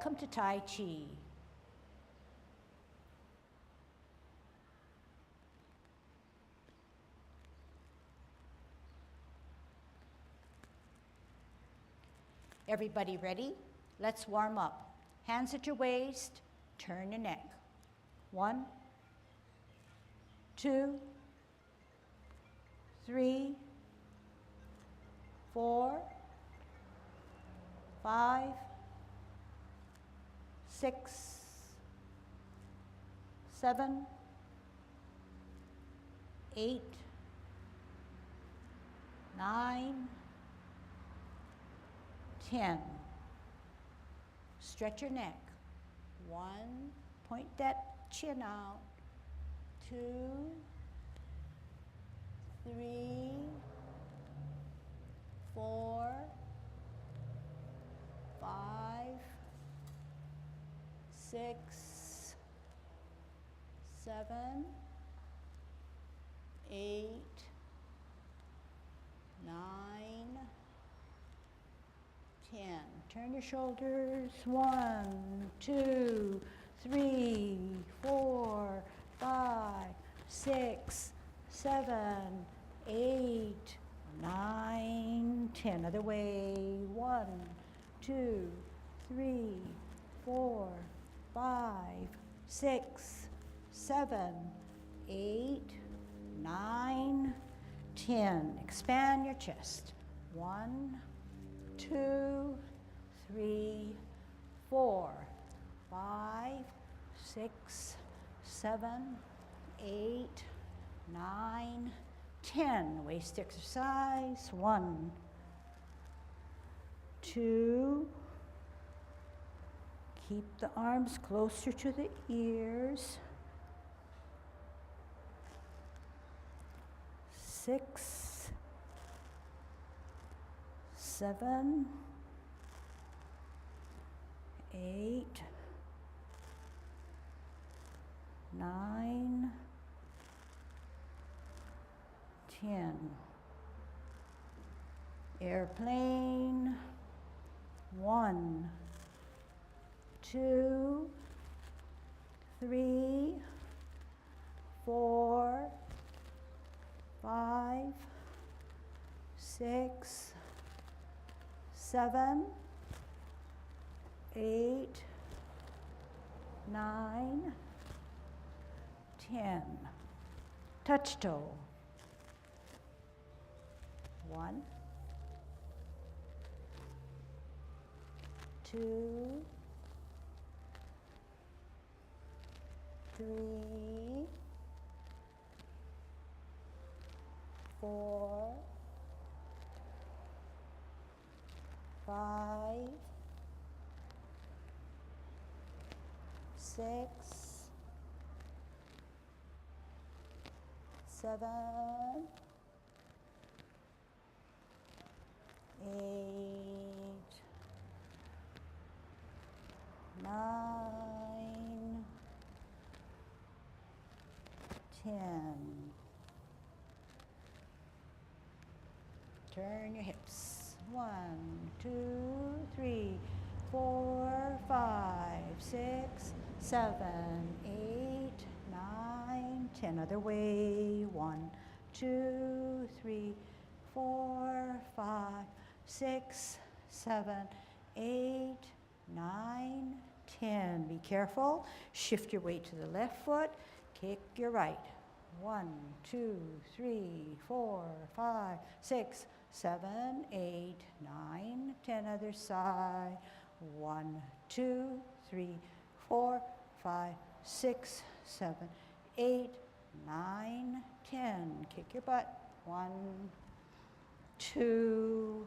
Welcome to Tai Chi. Everybody ready? Let's warm up. Hands at your waist, turn your neck. 1, 2, 3, 4, 5, 6, 7, 8, 9, 10. Stretch your neck. 1, point that chin out. 2, 3, 4, 5, 6, 7, 8, 9, 10. Turn your shoulders. 1, 2, 3, 4, 5, 6, 7, 8, 9, 10. Other way. 1, 2, 3, 4, 5, 6, 7, 8, 9, 10. Expand your chest. 1, 2, 3, 4, 5, 6, 7, 8, 9, 10. Waist exercise. 1, 2. Keep the arms closer to the ears. 6, 7, 8, 9, 10. Airplane. 1, 2, 3, 4, 5, 6, 7, 8, 9, 10. Touch toe. 1, 2, 3, 4, 5, 6, 7, 8, 9, 10. Turn your hips. 1, 2, 3, 4, 5, 6, 7, 8, 9, 10. Other way. 1, 2, 3, 4, 5, 6, 7, 8, 9, 10. Be careful. Shift your weight to the left foot. Kick your right. 1, 2, 3, 4, 5, 6, 7, 8, 9, 10. Other side. 1, 2, 3, 4, 5, 6, 7, 8, 9, 10. Kick your butt. 1, 2.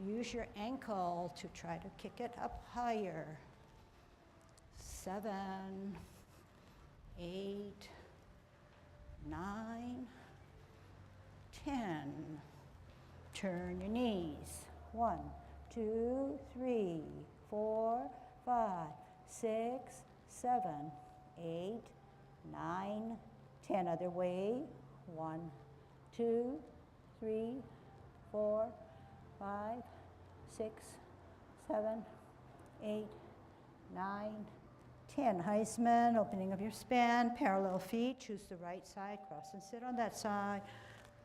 Use your ankle to try to kick it up higher. 7, 8, 9, 10. Turn your knees. 1, 2, 3, 4, 5, 6, 7, 8, 9, 10. Other way. 1, 2, 3, 4, 5, 6, 7, 8, 9, 10. Heisman, opening of your span, parallel feet, choose the right side, cross and sit on that side.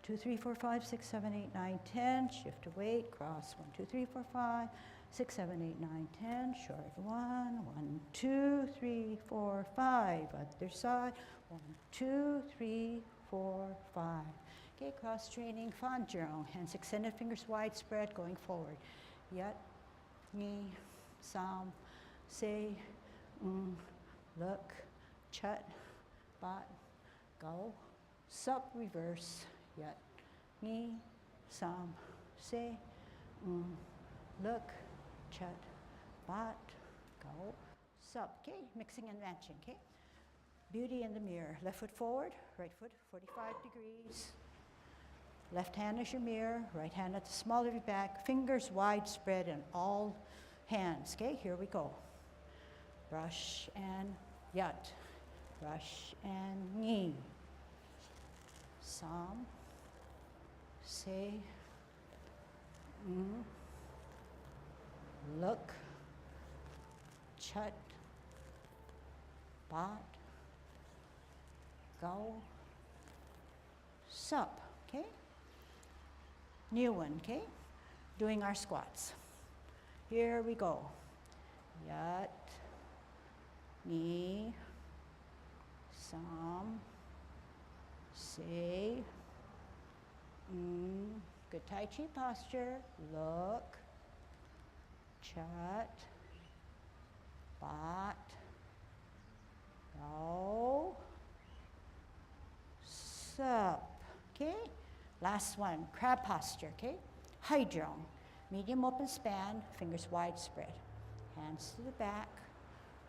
2, 3, 4, 5, 6, 7, 8, 9, 10. Shift to weight, cross 1, 2, 3, 4, 5, 6, 7, 8, 9, 10. Short 1, 1, 2, 3, 4, 5. Other side, 1, 2, 3, 4, 5. Okay, cross training, Fanjirong. Hands extended, fingers wide spread, going forward. Yat, ni, sam, se, look, chut, bat, go, sup, reverse, yat, ni, sam, se, look, chut, bat, go, sup. Okay, mixing and matching, okay? Beauty in the mirror. Left foot forward, right foot 45 degrees. Left hand is your mirror, right hand at the small of your back, fingers wide spread in all hands. Okay, here we go. Brush and yat. Brush and ni. Sam. Se. Look. Chut. Bat. Go. Sup. Okay? New one, okay? Doing our squats. Here we go. Yat, ni, sam, se, good Tai Chi posture. Look, chat, bat, go, sup. Okay? Last one, crab posture, okay? Hydrone, medium open span, fingers wide spread. Hands to the back.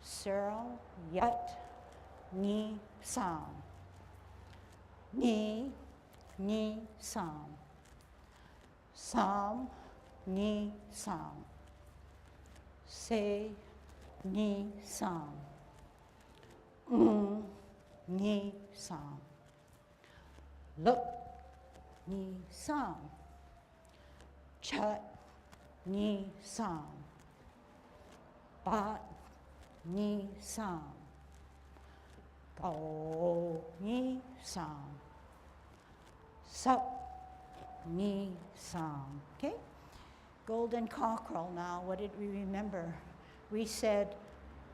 Serong, yat, ni, sam. Ni, sam. Sam, ni, sam. Se, ni, sam. Ni, sam. Look, ni, sam. Chat, ni, sam. Bat, ni, sam. Go, ni, sam. Sup, ni, sam. Okay? Golden cockerel now, what did we remember? We said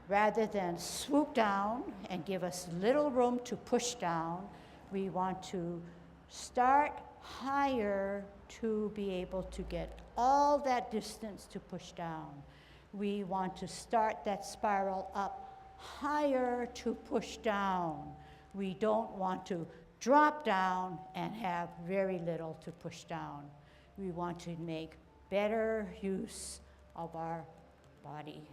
rather than swoop down and give us little room to push down, we want to start higher to be able to get all that distance to push down. We want to start that spiral up higher to push down. We don't want to drop down and have very little to push down. We want to make better use of our body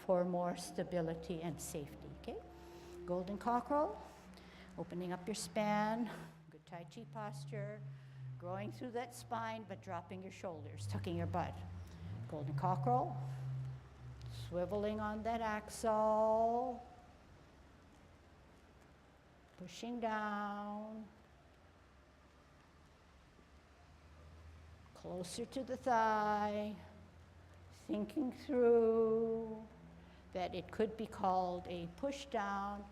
for more stability and safety, okay? Golden cockerel, opening up your span, good Tai Chi posture, growing through that spine but dropping your shoulders, tucking your butt. Golden cockerel, swiveling on that axle, pushing down, closer to the thigh, thinking through that it could be called a push down,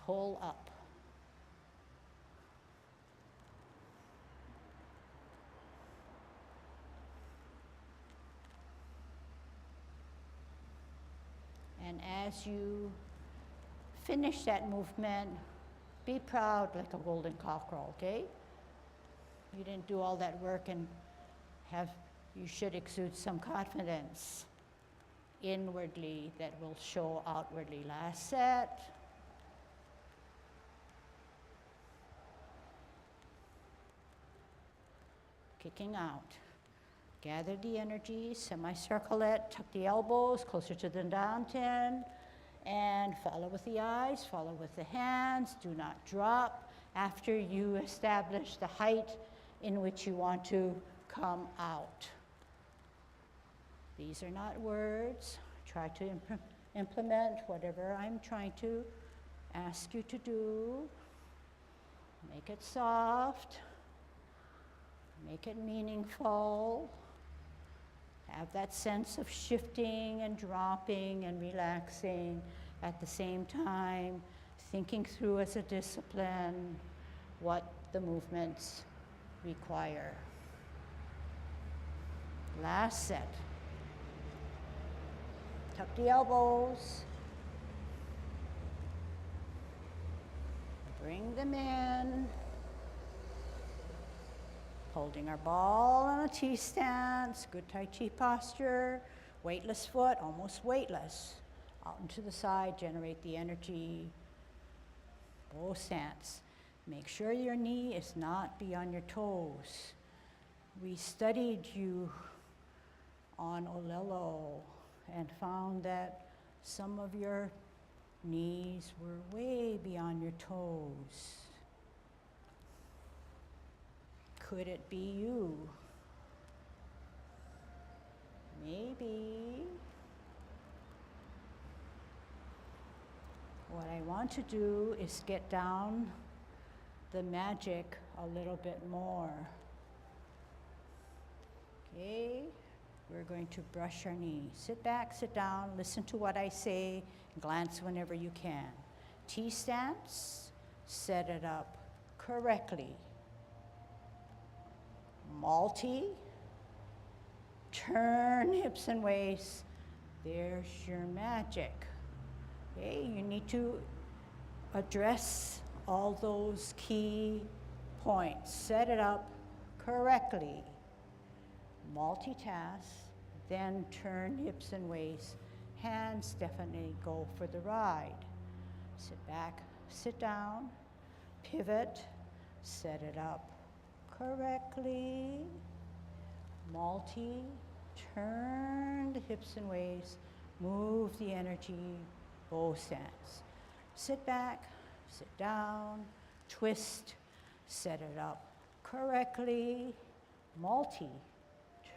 pull up. And as you finish that movement, be proud like a golden cockerel, okay? You didn't do all that work and you should exude some confidence inwardly that will show outwardly. Last set. Kicking out. Gather the energy, semicirclet, tuck the elbows closer to the dantian, and follow with the eyes, follow with the hands. Do not drop after you establish the height in which you want to come out. These are not words. Try to implement whatever I'm trying to ask you to do. Make it soft. Make it meaningful. Have that sense of shifting and dropping and relaxing at the same time, thinking through as a discipline what the movements require. Last set. Tuck the elbows. Bring them in. Holding our ball on a T stance, good Tai Chi posture, weightless foot, almost weightless. Out and to the side, generate the energy. Bow stance. Make sure your knee is not beyond your toes. We studied you on Olelo and found that some of your knees were way beyond your toes. Could it be you? Maybe. What I want to do is get down the magic a little bit more. Okay, we're going to brush our knee. Sit back, sit down, listen to what I say, glance whenever you can. T stance, set it up correctly. Multi, turn hips and waist. There's your magic. Okay, you need to address all those key points. Set it up correctly. Multitask, then turn hips and waist. Hands definitely go for the ride. Sit back, sit down, pivot, set it up correctly. Multi, turn the hips and waist, move the energy, bow stance. Sit back, sit down, twist, set it up correctly. Multi,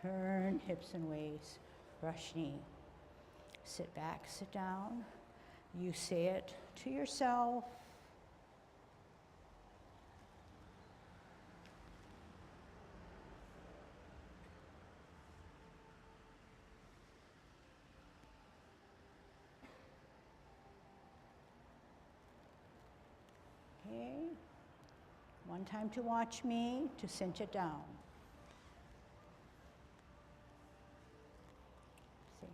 turn hips and waist, brush knee. Sit back, sit down. You say it to yourself. Okay. One time to watch me, to cinch it down. See. Is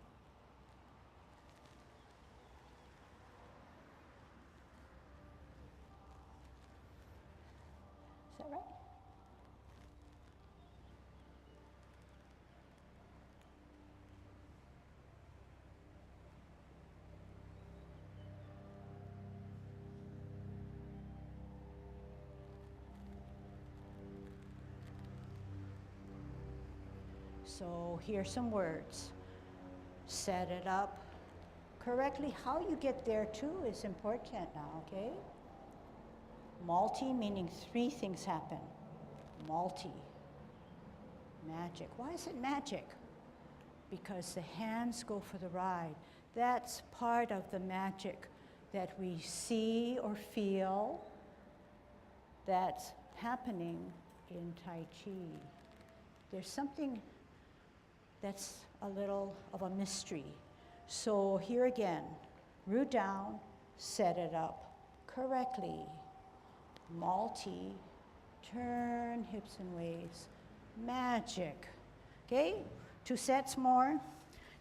that right? So here's some words. Set it up correctly. How you get there too is important now, okay? Multi, meaning three things happen. Multi, magic. Why is it magic? Because the hands go for the ride. That's part of the magic that we see or feel that's happening in Tai Chi. There's something that's a little of a mystery. So here again, root down, set it up correctly. Multi, turn hips and waist, magic. Okay, 2 sets more.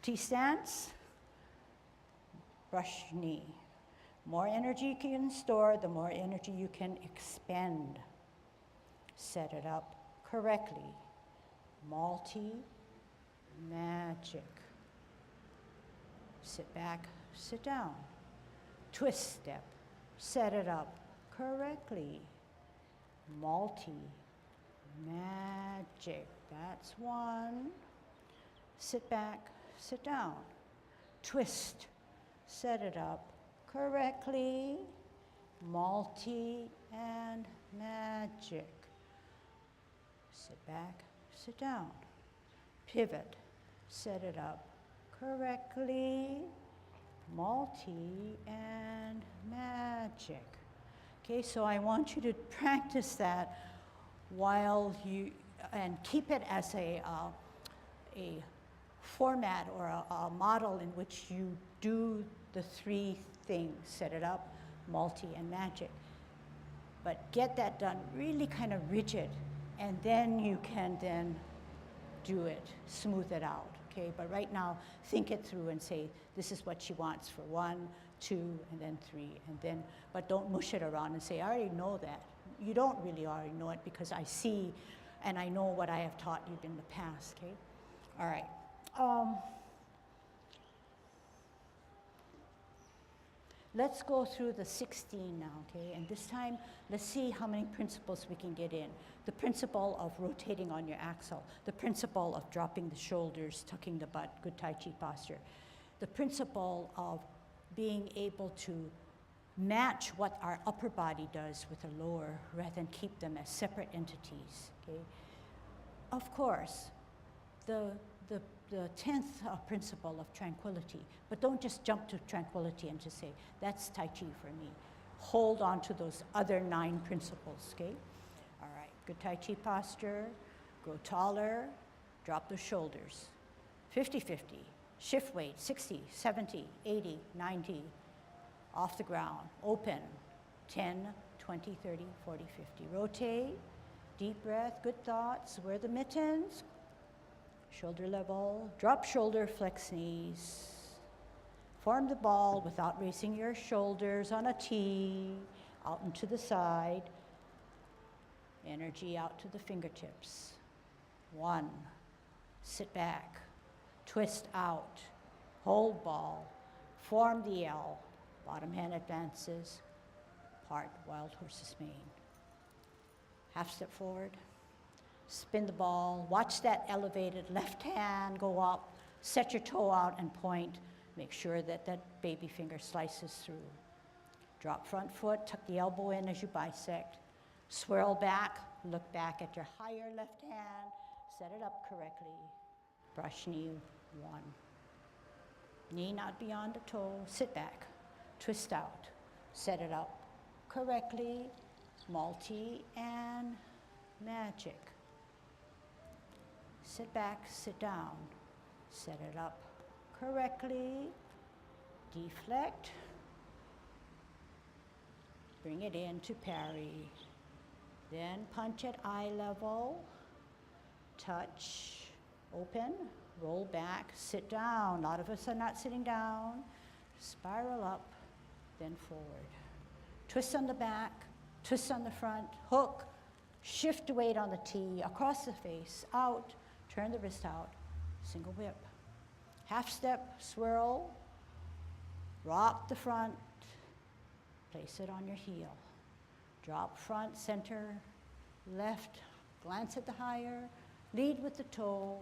T stance, brush knee. More energy you can store, the more energy you can expend. Set it up correctly. Multi, magic. Sit back, sit down. Twist step, set it up correctly. Multi, magic. That's one. Sit back, sit down. Twist, set it up correctly. Multi and magic. Sit back, sit down. Pivot, set it up correctly. Multi and magic. Okay, so I want you to practice that while you, and keep it as a format or a model in which you do the three things, set it up, multi, and magic. But get that done really kind of rigid, and then you can then do it, smooth it out, okay? But right now, think it through and say, this is what she wants for 1, 2, and then 3, and then, but don't mush it around and say, I already know that. You don't really already know it because I see and I know what I have taught you in the past, okay? All right. Let's go through the 16 now, okay? And this time, let's see how many principles we can get in. The principle of rotating on your axle. The principle of dropping the shoulders, tucking the butt, good Tai Chi posture. The principle of being able to match what our upper body does with the lower rather than keep them as separate entities, okay? Of course, the 10th principle of tranquility, but don't just jump to tranquility and just say, that's Tai Chi for me. Hold on to those other 9 principles, okay? All right, good Tai Chi posture, grow taller, drop the shoulders. 50-50, shift weight, 60, 70, 80, 90, off the ground, open, 10, 20, 30, 40, 50. Rotate, deep breath, good thoughts, wear the mittens, shoulder level, drop shoulder, flex knees. Form the ball without raising your shoulders on a T, out and to the side. Energy out to the fingertips. 1, sit back, twist out, hold ball, form the L, bottom hand advances, part wild horse's mane. Half step forward. Spin the ball, watch that elevated left hand go up, set your toe out and point. Make sure that that baby finger slices through. Drop front foot, tuck the elbow in as you bisect. Swirl back, look back at your higher left hand, set it up correctly. Brush knee 1. Knee not beyond the toe, sit back, twist out, set it up correctly, multi and magic. Sit back, sit down, set it up correctly, deflect, bring it into parry, then punch at eye level, touch, open, roll back, sit down. A lot of us are not sitting down, spiral up, then forward. Twist on the back, twist on the front, hook, shift the weight on the T, across the face, out, turn the wrist out, single whip. Half step, swirl, rock the front, place it on your heel. Drop front, center, left, glance at the higher, lead with the toe,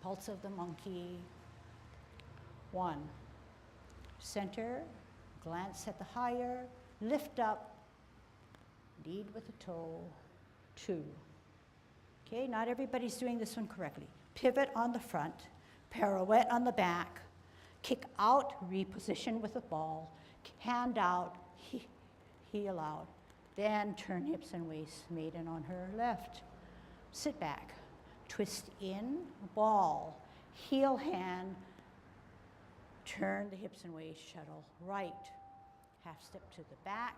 pulse of the monkey. 1, center, glance at the higher, lift up, lead with the toe. 2. Okay, not everybody's doing this one correctly. Pivot on the front, pirouette on the back, kick out, reposition with the ball, hand out, heel out, then turn hips and waist, maiden on her left. Sit back, twist in, ball, heel hand, turn the hips and waist, shuttle right. Half step to the back,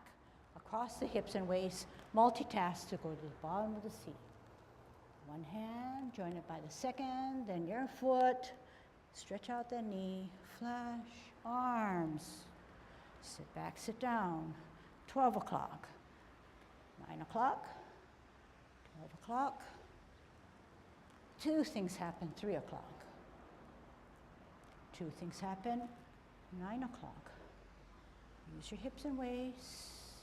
across the hips and waist, multitask to go to the bottom of the seat. 1 hand, join it by the second, then your foot, stretch out the knee, flash, arms. Sit back, sit down. 12 o'clock, 9 o'clock, 12 o'clock. 2 things happen, 3 o'clock. 2 things happen, 9 o'clock. Use your hips and waist.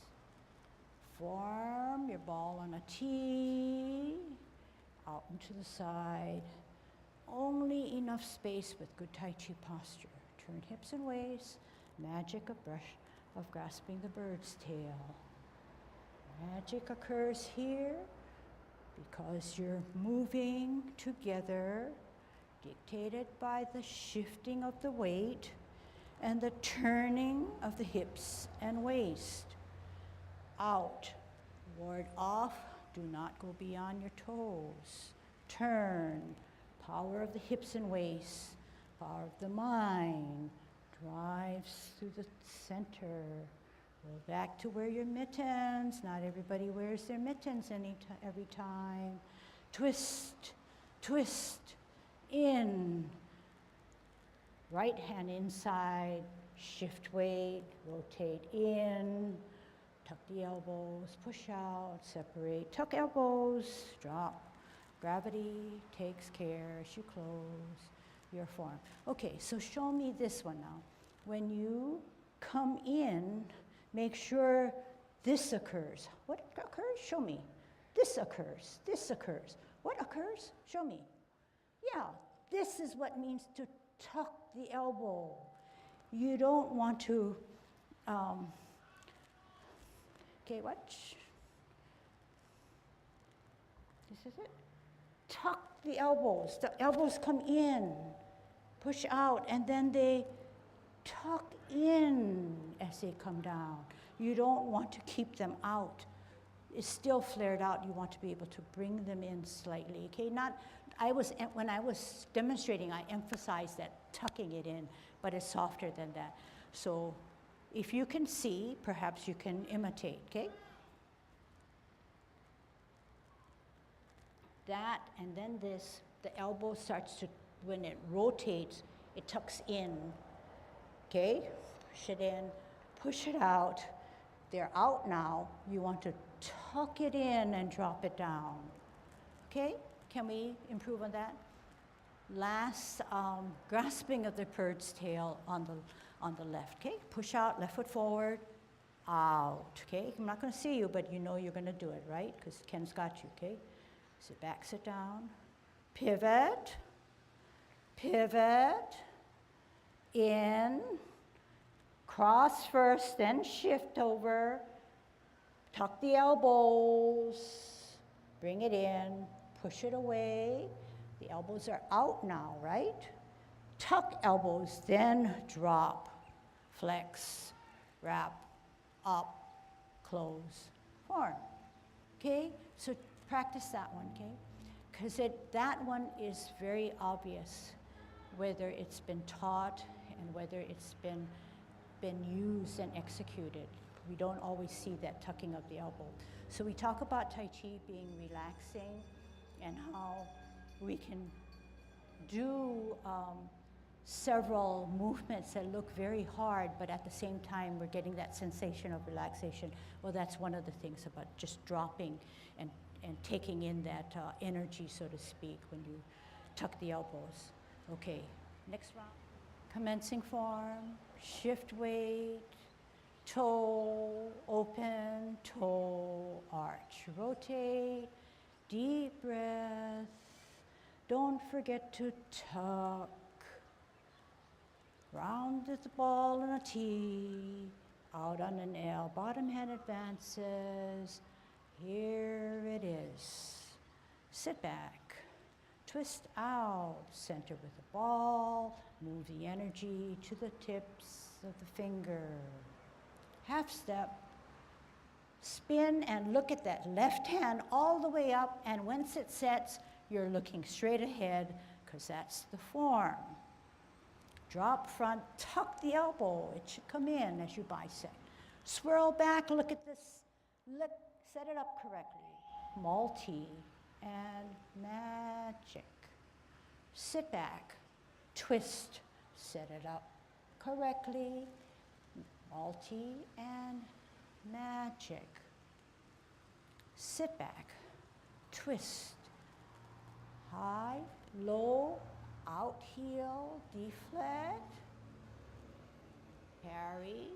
Form your ball on a T, out and to the side. Only enough space with good Tai Chi posture. Turn hips and waist. Magic of grasping the bird's tail. Magic occurs here because you're moving together, dictated by the shifting of the weight and the turning of the hips and waist. Out, ward off, do not go beyond your toes. Turn, Power of the hips and waist, power of the mind, drives through the center. Go back to wear your mittens. Not everybody wears their mittens every time. Twist, twist, in. Right hand inside, shift weight, rotate in, tuck the elbows, push out, separate, tuck elbows, drop. Gravity takes care as you close your form. Okay, so show me this one now. When you come in, make sure this occurs. What occurs? Show me. This occurs. This occurs. What occurs? Show me. Yeah, this is what means to tuck the elbow. You don't want to, okay, watch. This is it. Tuck the elbows. The elbows come in, push out, and then they tuck in as they come down. You don't want to keep them out. It's still flared out. You want to be able to bring them in slightly. Okay, when I was demonstrating, I emphasized that tucking it in, but it's softer than that. So if you can see, perhaps you can imitate, okay? That, and then this, the elbow starts to, when it rotates, it tucks in, okay? Push it in, push it out. They're out now. You want to tuck it in and drop it down, okay? Can we improve on that? Last, grasping of the bird's tail on the left, okay? Push out, left foot forward, out, okay? I'm not gonna see you, but you know you're gonna do it, right? Because Ken's got you, okay? Sit back, sit down, pivot, pivot, in, cross first, then shift over, tuck the elbows, bring it in, push it away. The elbows are out now, right? Tuck elbows, then drop, flex, wrap, up, close, form. Okay? So practice that one, okay? Because that one is very obvious, whether it's been taught and whether it's been used and executed. We don't always see that tucking of the elbow. So we talk about Tai Chi being relaxing and how we can do several movements that look very hard, but at the same time we're getting that sensation of relaxation. Well, that's one of the things about just dropping and taking in that energy, so to speak, when you tuck the elbows. Okay, next round. Commencing form, shift weight, toe, open, toe, arch. Rotate, deep breath. Don't forget to tuck. Round the ball on a T, out on an L. Bottom hand advances. Here it is. Sit back. Twist out. Center with the ball. Move the energy to the tips of the finger. Half step. Spin and look at that left hand all the way up, and once it sets, you're looking straight ahead because that's the form. Drop front, tuck the elbow. It should come in as you bisect. Swirl back, look at this. Set it up correctly. Multi and magic. Sit back, twist, set it up correctly. Multi and magic. Sit back, twist. High, low, out heel, deflect, parry,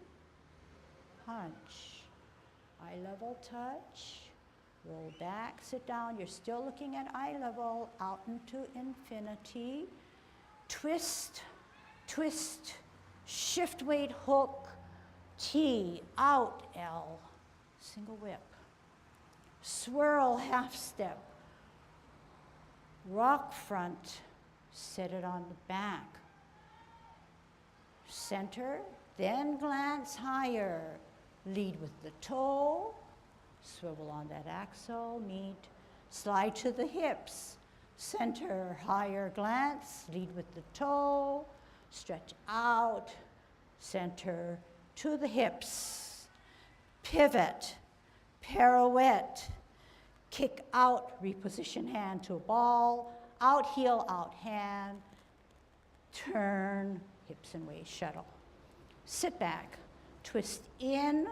punch. Eye level touch, roll back, sit down. You're still looking at eye level, out into infinity. Twist, twist, shift weight, hook, T, out, L, single whip. Swirl, half step. Rock front, set it on the back. Center, then glance higher. Lead with the toe, swivel on that axle, meet, slide to the hips, Center, higher glance, lead with the toe, stretch out, center to the hips, pivot, pirouette, kick out, reposition hand to a ball, out heel, out hand, turn, hips and waist, shuttle. Sit back, twist in,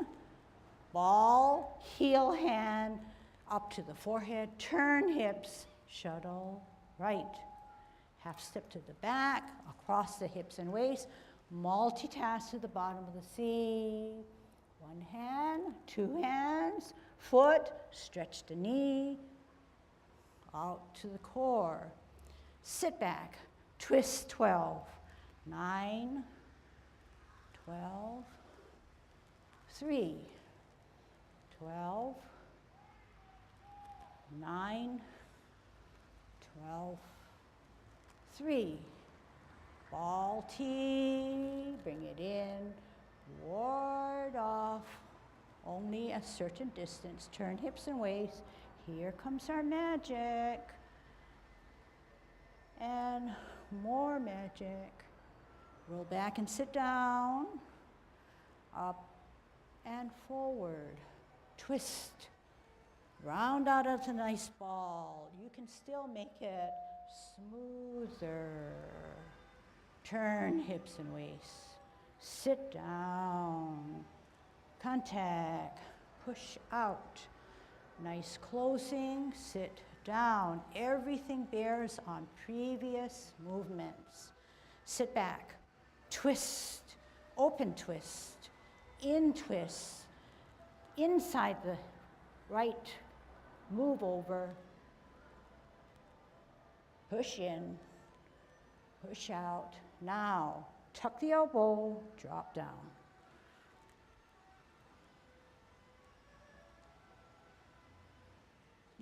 ball, heel, hand, up to the forehead, turn hips, shuttle, right. Half step to the back, across the hips and waist, multitask to the bottom of the C. One hand, two hands, foot, stretch the knee, out to the core. Sit back, twist 12, 9, 12, 3, 12, 9, 12, 3. Ball T, bring it in, ward off, only a certain distance. Turn hips and waist. Here comes our magic. And more magic. Roll back and sit down. Up and forward. Twist. Round out of a nice ball. You can still make it smoother. Turn hips and waist. Sit down. Contact. Push out. Nice closing. Sit down. Everything bears on previous movements. Sit back. Twist. Open twist. In twist. Inside the right. Move over. Push in. Push out. Now, tuck the elbow, drop down.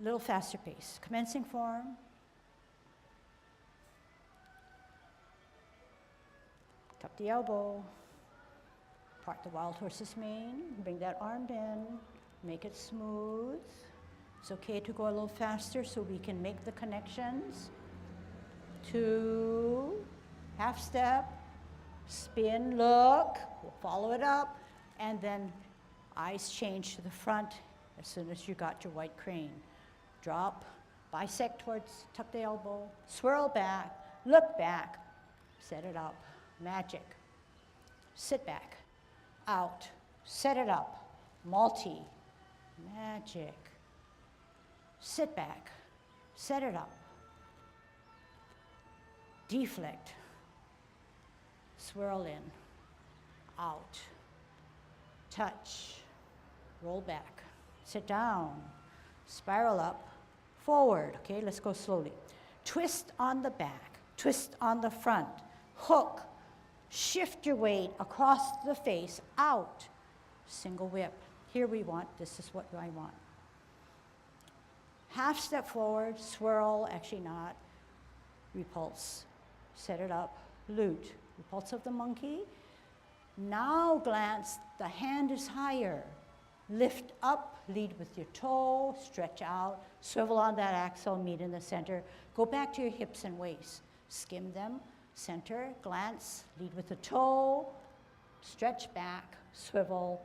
Little faster pace. Commencing form. Tuck the elbow. Part the wild horse's mane. Bring that arm in. Make it smooth. It's okay to go a little faster so we can make the connections. 2, half step, spin, look, we'll follow it up, and then eyes change to the front as soon as you got your white crane. Drop, bisect towards, tuck the elbow, swirl back, look back, set it up, magic. Sit back, out, set it up, multi, magic. Sit back, set it up. Deflect, swirl in, out, touch, roll back, sit down, spiral up, forward. Okay, let's go slowly. Twist on the back, twist on the front, hook, shift your weight across the face, out, single whip. Here we want, this is what I want. Half step forward, swirl, actually not, repulse. Set it up, loot, repulse of the monkey. Now glance, the hand is higher. Lift up, lead with your toe, stretch out, swivel on that axle, meet in the center. Go back to your hips and waist. Skim them, center, glance, lead with the toe, stretch back, swivel,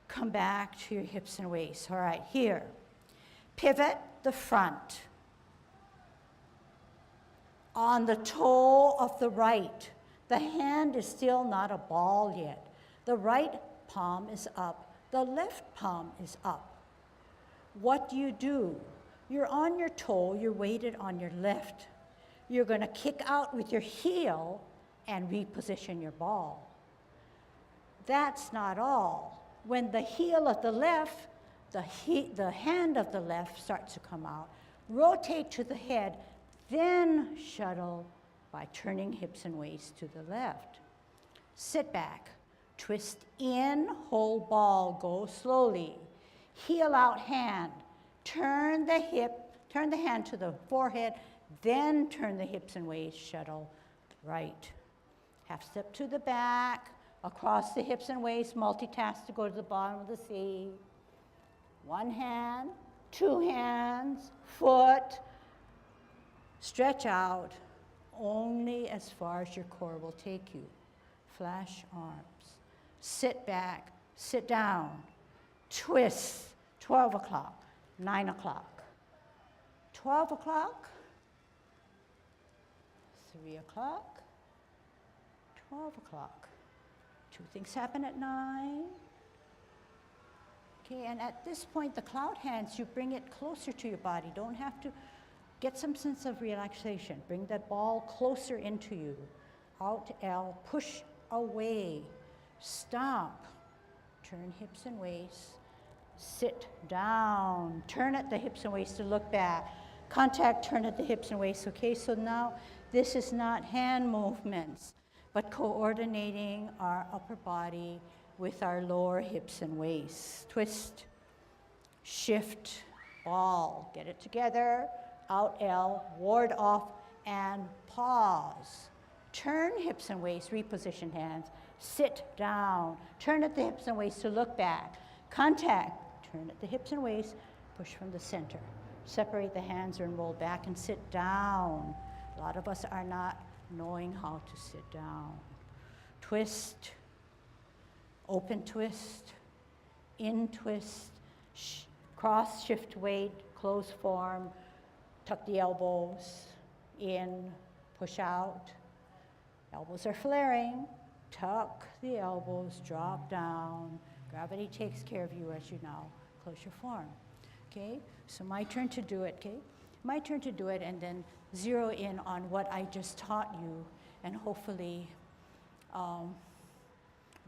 come back to your hips and waist. All right, here. Pivot the front. On the toe of the right. The hand is still not a ball yet. The right palm is up. The left palm is up. What do? You're on your toe, you're weighted on your left. You're going to kick out with your heel and reposition your ball. That's not all. When the heel of the left, the hand of the left starts to come out, rotate to the head, then shuttle by turning hips and waist to the left. Sit back, twist in, hold ball, go slowly. Heel out hand, turn the hand to the forehead, then turn the hips and waist, shuttle right. Half step to the back, across the hips and waist, multitask to go to the bottom of the C. One hand, two hands, foot, Stretch out only as far as your core will take you. Flash arms. Sit back, sit down. Twist. 12 o'clock, 9 o'clock. 12 o'clock, 3 o'clock, 12 o'clock. Two things happen at 9. Okay, and at this point, the cloud hands, you bring it closer to your body. Don't have to get some sense of relaxation. Bring that ball closer into you. Out L, push away. Stop. Turn hips and waist. Sit down. Turn at the hips and waist to look back. Contact, turn at the hips and waist. Okay, so now this is not hand movements, but coordinating our upper body with our lower hips and waist. Twist, shift, ball. Get it together. Out L, ward off, and pause. Turn hips and waist, reposition hands. Sit down. Turn at the hips and waist to look back. Contact. Turn at the hips and waist. Push from the center. Separate the hands and roll back and sit down. A lot of us are not knowing how to sit down. Twist. Open twist. In twist. Cross, shift weight, close form. Tuck the elbows. In. Push out. Elbows are flaring. Tuck the elbows. Drop down. Gravity takes care of you as you now close your form. Okay, so my turn to do it, okay? My turn to do it and then zero in on what I just taught you, and hopefully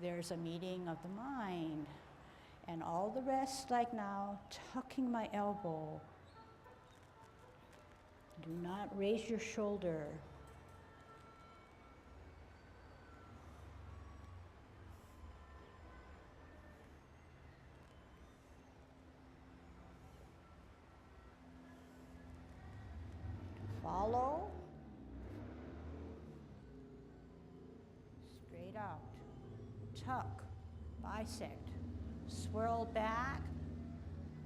there's a meeting of the mind. And all the rest, like now, tucking my elbow. Do not raise your shoulder. Follow. Straight out. Tuck. Bisect. Swirl back.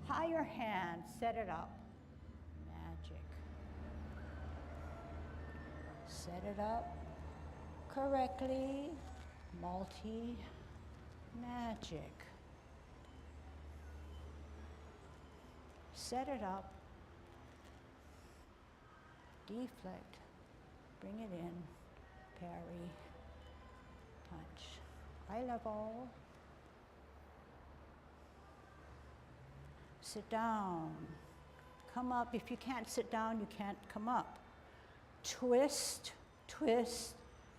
Higher hand. Set it up. Magic. Set it up correctly. Multi-magic. Set it up. Deflect, bring it in, parry, punch, eye level, sit down, come up. If you can't sit down, you can't come up. Twist, twist,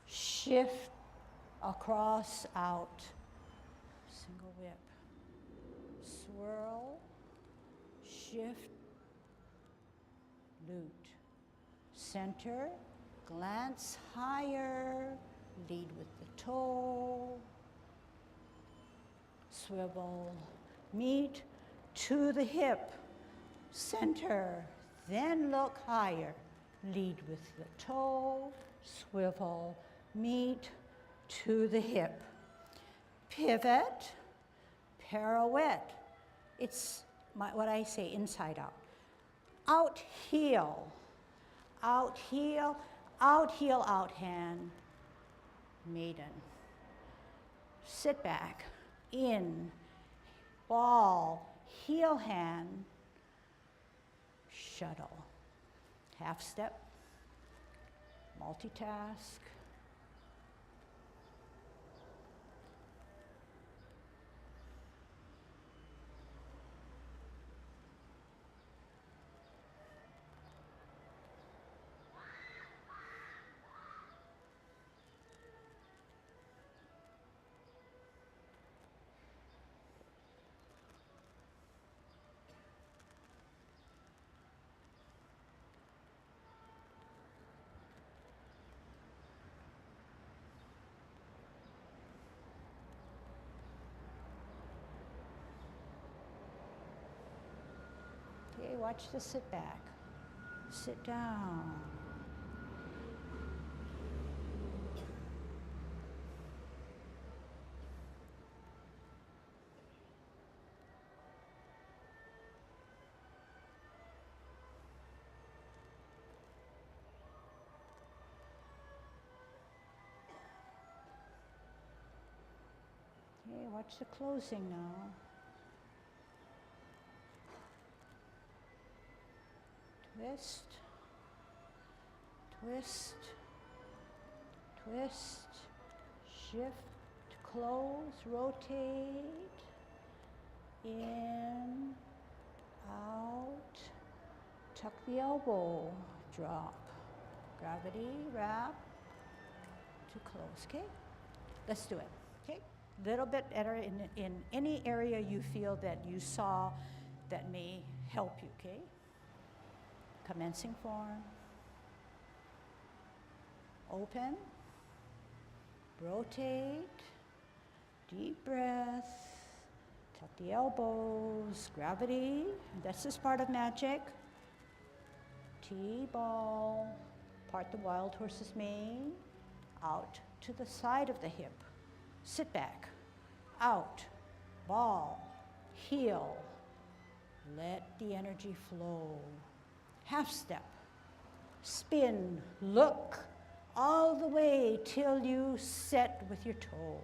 shift, across, out, single whip, swirl, shift, loot. Center, glance higher, lead with the toe, swivel, meet to the hip, center, then look higher, lead with the toe, swivel, meet to the hip, pivot, pirouette. It's what I say, inside out. Out heel. Out heel, out heel, out hand, maiden. Sit back, in, ball, heel hand, shuttle. Half step, multitask. Okay, watch the sit back. Sit down. Watch the closing now. Twist, twist, twist, shift, close, rotate, in, out, tuck the elbow, drop, gravity, wrap, to close, okay? Let's do it, okay? Little bit better in any area you feel that you saw that may help you, okay? Commencing form. Open. Rotate. Deep breath. Tuck the elbows. Gravity. That's just part of magic. T-ball. Part the wild horse's mane. Out to the side of the hip. Sit back. Out. Ball. Heel. Let the energy flow. Half step, spin, look all the way till you set with your toe.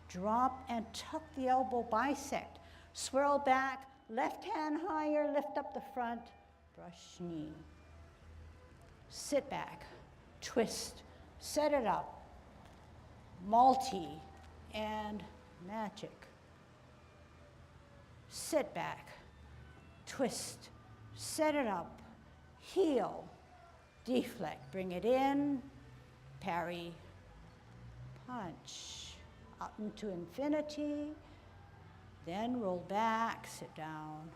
Drop and tuck the elbow, bisect. Swirl back, left hand higher, lift up the front, brush knee. Sit back, twist, set it up, multi and magic. Sit back, twist, set it up. Heel, deflect, bring it in, parry, punch, up into infinity, then roll back, sit down,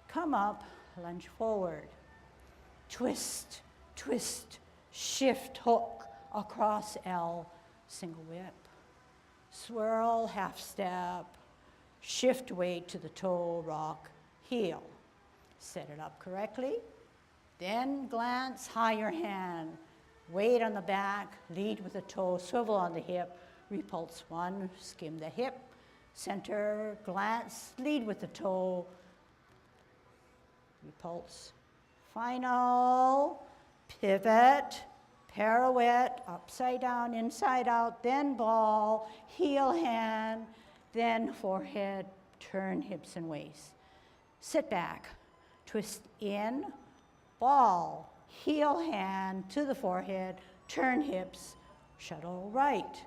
come up, lunge forward, twist, twist, shift, hook, across L, single whip, swirl, half step, shift weight to the toe, rock, heel, set it up correctly. Then glance, higher hand, weight on the back, lead with the toe, swivel on the hip, repulse one, skim the hip, center, glance, lead with the toe, repulse. Final, pivot, pirouette, upside down, inside out, then ball, heel hand, then forehead, turn hips and waist. Sit back, twist in, ball, heel hand to the forehead, turn hips, shuttle right.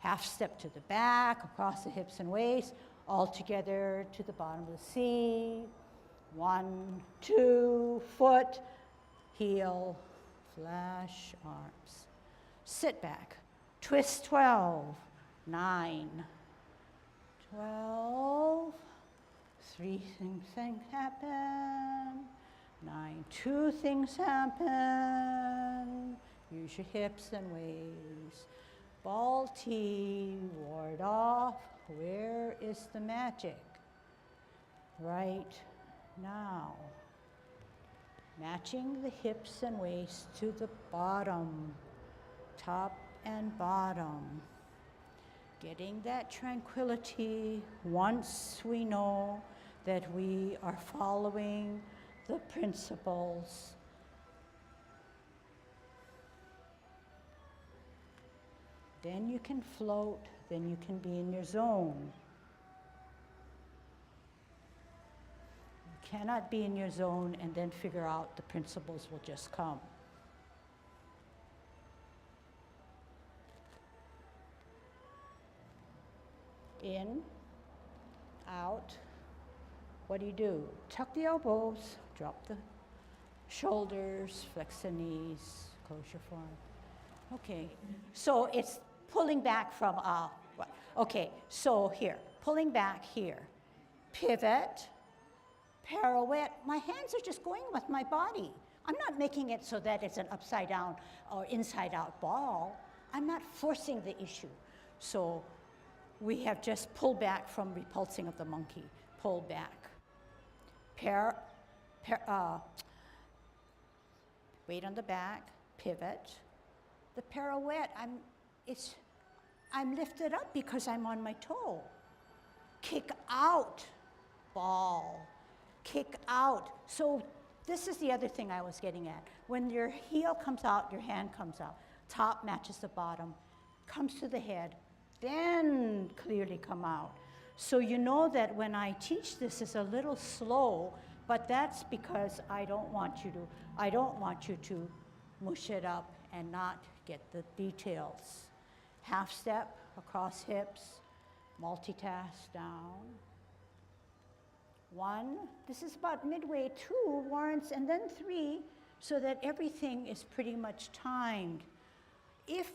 Half step to the back, across the hips and waist, all together to the bottom of the C. 1, 2, foot, heel, flash, arms. Sit back, twist 12, 9, 12, 3 things happen. 9, 2 things happen. Use your hips and waist. Ball T, ward off. Where is the magic? Right now. Matching the hips and waist to the bottom, top and bottom. Getting that tranquility once we know that we are following the principles. Then you can float, then you can be in your zone. You cannot be in your zone and then figure out the principles will just come. In, out. What do? Tuck the elbows, drop the shoulders, flex the knees, close your forearm. Okay, so it's pulling back from, okay, so here, pulling back here. Pivot, pirouette. My hands are just going with my body. I'm not making it so that it's an upside down or inside out ball. I'm not forcing the issue. So we have just pulled back from repulsing of the monkey. Pull back. Weight on the back, pivot. The pirouette, I'm lifted up because I'm on my toe. Kick out, ball, kick out. So this is the other thing I was getting at. When your heel comes out, your hand comes out. Top matches the bottom, comes to the head, then clearly come out. So you know that when I teach this, it's a little slow, but that's because I don't want you to mush it up and not get the details. Half step across hips, multitask down. 1, this is about midway, 2 warrants, and then 3, so that everything is pretty much timed. If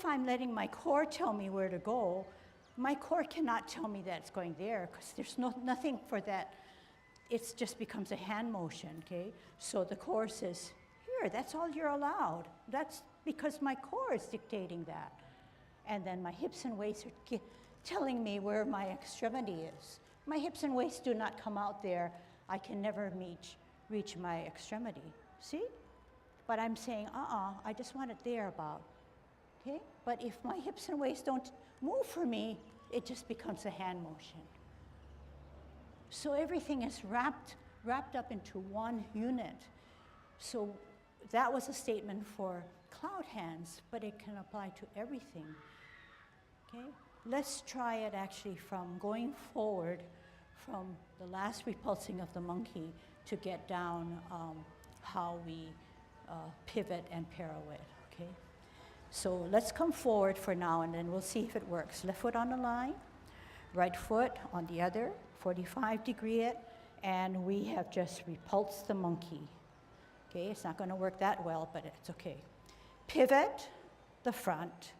I'm letting my core tell me where to go, my core cannot tell me that it's going there, because there's nothing for that. It just becomes a hand motion, okay? So the core says, here, that's all you're allowed. That's because my core is dictating that. And then my hips and waist are telling me where my extremity is. My hips and waist do not come out there. I can never reach my extremity. See? But I'm saying, I just want it there about. Okay? But if my hips and waist don't move for me, it just becomes a hand motion. So everything is wrapped up into one unit. So that was a statement for cloud hands, but it can apply to everything. Okay? Let's try it actually from going forward from the last repulsing of the monkey to get down how we pivot and pirouette, okay? So let's come forward for now, and then we'll see if it works. Left foot on the line, right foot on the other, 45-degree it, and we have just repulsed the monkey. Okay, it's not going to work that well, but it's okay. Pivot the front,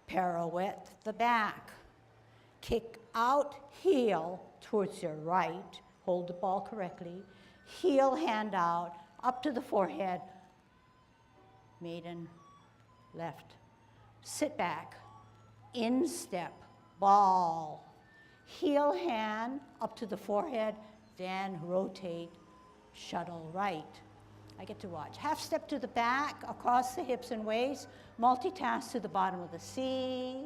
pirouette the back, kick out heel towards your right, hold the ball correctly, heel hand out, up to the forehead, maiden left. Sit back, instep, ball, heel hand up to the forehead, then rotate, shuttle right. I get to watch. Half step to the back, across the hips and waist, multitask to the bottom of the C.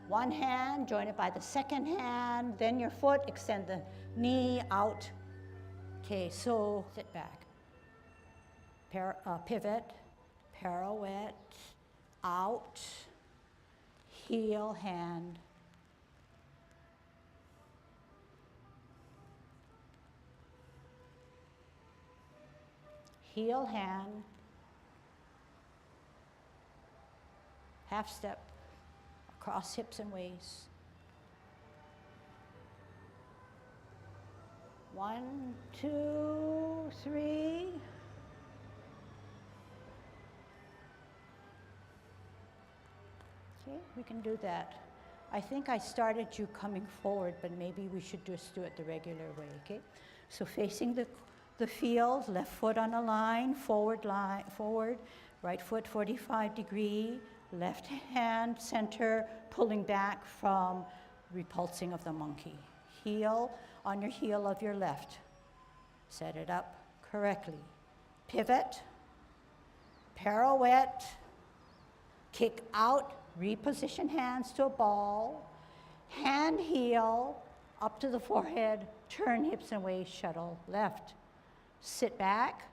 One hand, join it by the second hand, then your foot, extend the knee out. Okay, so sit back. Pivot, pirouette, out, heel hand. Heel hand, half step, across hips and waist. 1, 2, 3. Okay, we can do that. I think I started you coming forward, but maybe we should just do it the regular way, okay? So facing the field, left foot on a line, forward, right foot 45-degree, left hand center, pulling back from repulsing of the monkey. Heel on your heel of your left. Set it up correctly. Pivot, pirouette, kick out, reposition hands to a ball, hand heel up to the forehead, turn hips and waist, shuttle left. Sit back,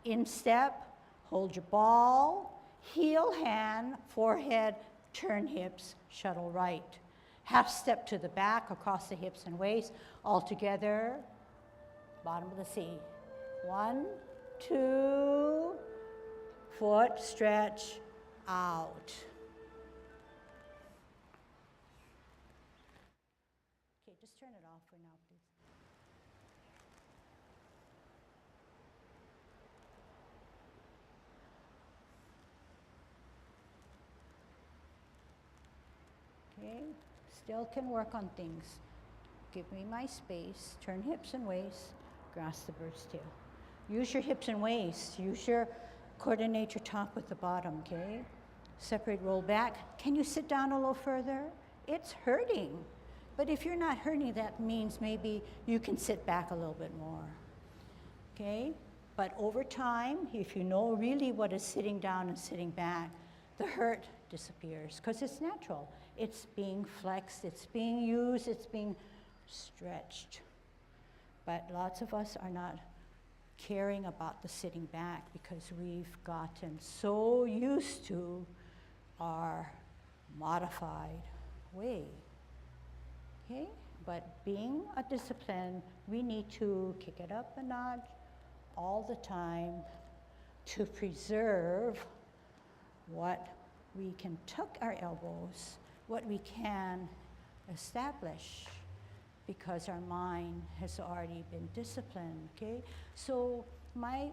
instep, hold your ball, heel hand, forehead, turn hips, shuttle right. Half step to the back, across the hips and waist, all together, bottom of the C. 1, 2, foot stretch, out. Okay, just turn it off for now, please. Okay, still can work on things. Give me my space, turn hips and waist, grasp the bird's tail. Use your hips and waist, coordinate your top with the bottom, okay? Separate, roll back. Can you sit down a little further? It's hurting. But if you're not hurting, that means maybe you can sit back a little bit more, okay? But over time, if you know really what is sitting down and sitting back, the hurt disappears because it's natural. It's being flexed, it's being used, it's being stretched. But lots of us are not caring about the sitting back because we've gotten so used to our modified way. okay? But being a discipline, we need to kick it up a notch all the time to preserve what we can tuck our elbows, what we can establish, because our mind has already been disciplined, okay? So my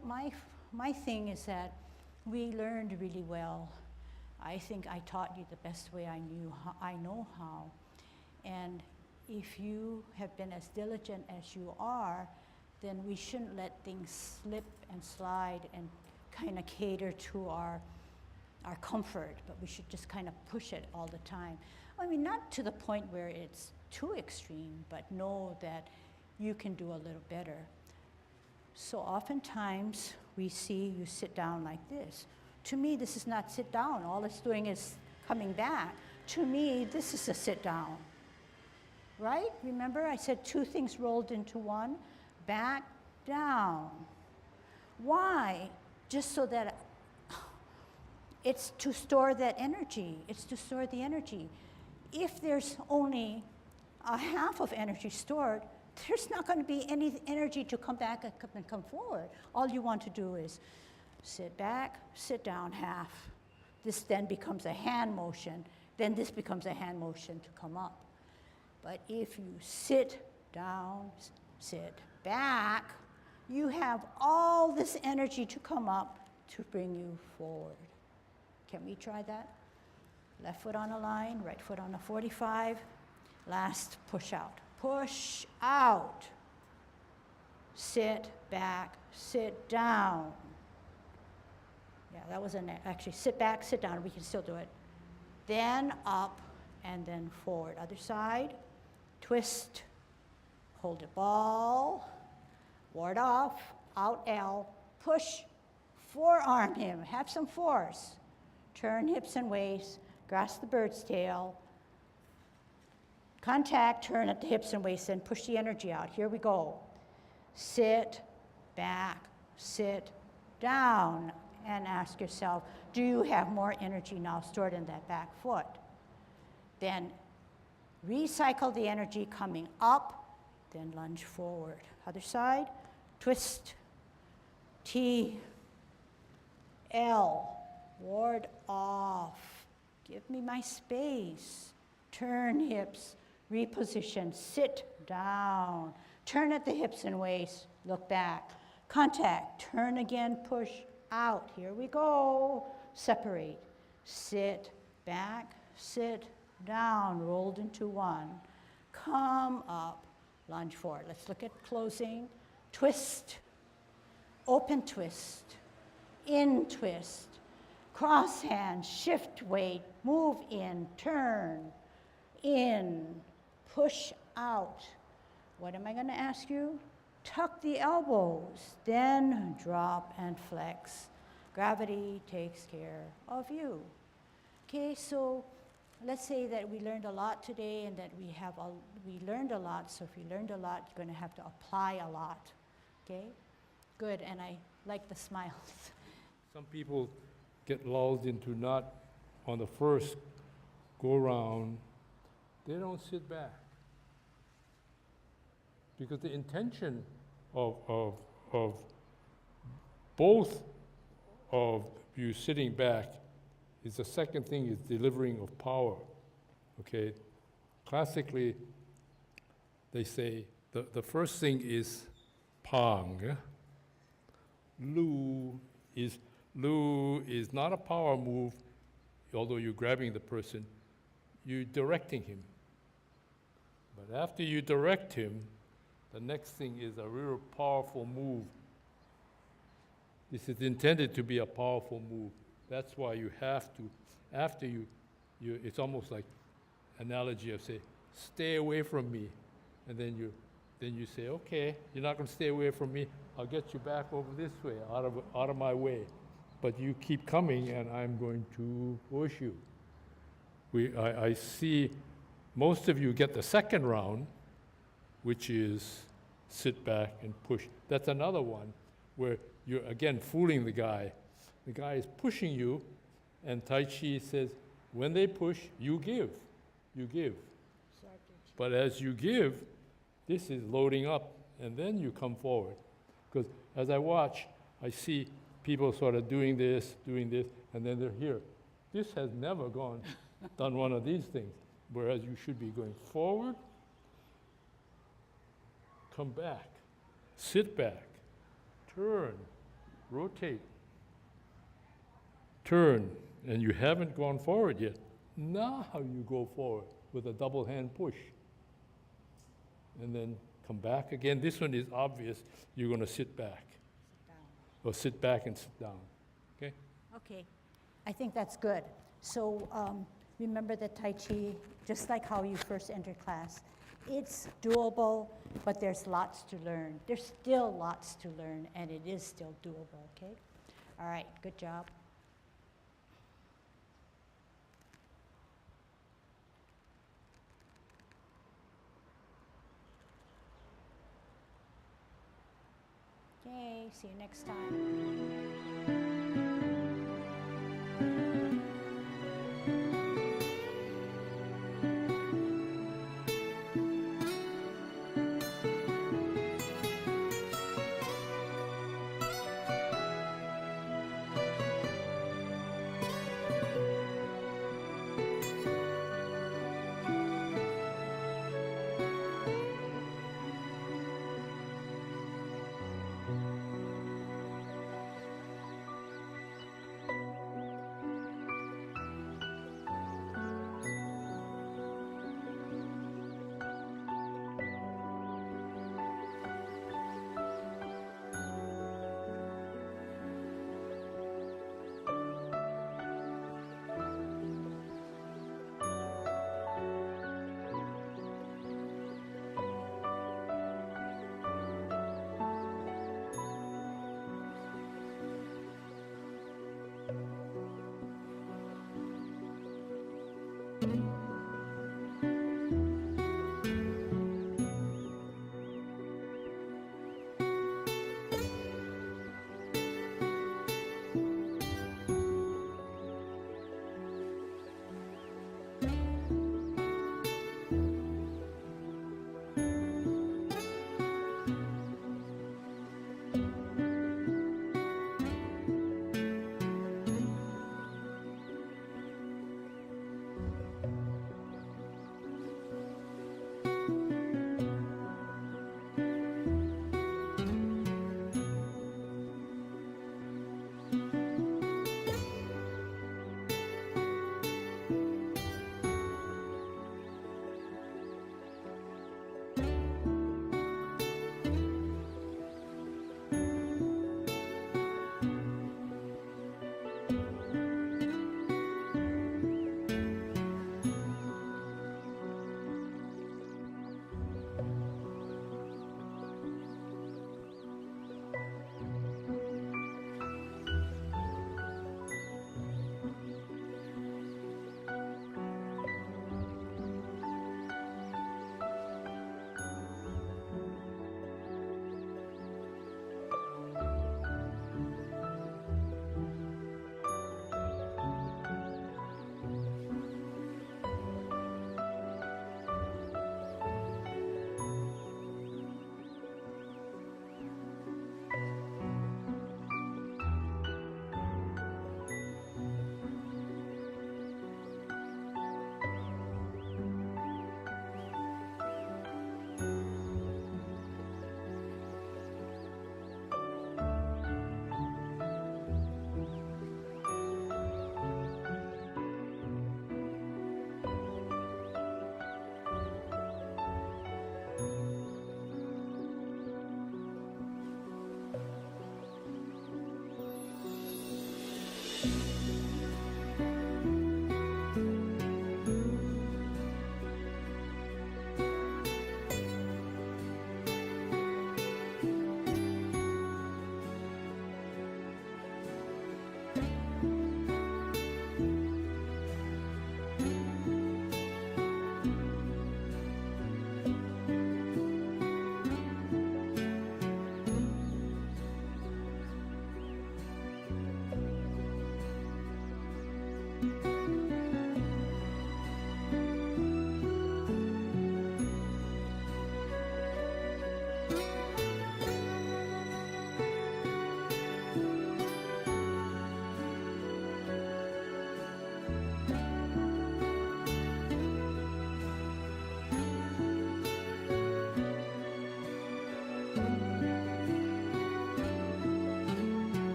thing is that we learned really well. I think I taught you the best way I know how. And if you have been as diligent as you are, then we shouldn't let things slip and slide and kind of cater to our comfort, but we should just kind of push it all the time. I mean, not to the point where it's too extreme, but know that you can do a little better. So oftentimes we see you sit down like this. To me, this is not sit down. All it's doing is coming back. To me, this is a sit down, right? Remember I said two things rolled into one? Back, down. Why? Just so that it's to store that energy. It's to store the energy. If there's only a half of energy stored, there's not going to be any energy to come back and come forward. All you want to do is sit back, sit down half. This then becomes a hand motion. Then this becomes a hand motion to come up. But if you sit down, sit back, you have all this energy to come up to bring you forward. Can we try that? Left foot on a line, right foot on a 45. Last, push out. Push out. Sit back, sit down. Yeah, that was actually sit back, sit down. We can still do it. Then up and then forward. Other side. Twist. Hold it ball. Ward off. Out L. Push. Forearm him. Have some force. Turn hips and waist. Grasp the bird's tail. Contact, turn at the hips and waist, and push the energy out. Here we go. Sit, back, sit, down, and ask yourself, do you have more energy now stored in that back foot? Then recycle the energy coming up, then lunge forward. Other side, twist, T, L, ward off. Give me my space. Turn hips, reposition, sit down. Turn at the hips and waist, look back. Contact, turn again, push out. Here we go. Separate. Sit back, sit down, rolled into one. Come up, lunge forward. Let's look at closing. Twist, open twist, in twist. Cross hand, shift weight, move in, turn, in, push out. What am I going to ask you? Tuck the elbows, then drop and flex. Gravity takes care of you. Okay, so let's say that we learned a lot today and that we learned a lot. So if you learned a lot, you're going to have to apply a lot. Okay, good, and I like the smiles. Some people get lulled into not on the first go round, they don't sit back. Because the intention of both of you sitting back is the second thing is delivering of power. Okay? Classically, they say the first thing is pang. Lu is not a power move, although you're grabbing the person, you're directing him. But after you direct him, the next thing is a real powerful move. This is intended to be a powerful move. That's why you have to, after you it's almost like analogy of say, stay away from me. And then you say, okay, you're not going to stay away from me. I'll get you back over this way, out of my way. But you keep coming, and I'm going to push you. I see most of you get the second round, which is sit back and push. That's another one where you're, again, fooling the guy. The guy is pushing you, and Tai Chi says, when they push, you give. You give. But as you give, this is loading up, and then you come forward. Because as I watch, I see people sort of doing this, and then they're here. This has never done one of these things, whereas you should be going forward, come back, sit back, turn, rotate, turn, and you haven't gone forward yet. Now you go forward with a double hand push. And then come back again. This one is obvious. You're going to sit back. Sit down. Or sit back and sit down. Okay? Okay, I think that's good. So remember that Tai Chi, just like how you first entered class, it's doable, but there's lots to learn. There's still lots to learn, and it is still doable, okay? All right, good job. Okay, see you next time.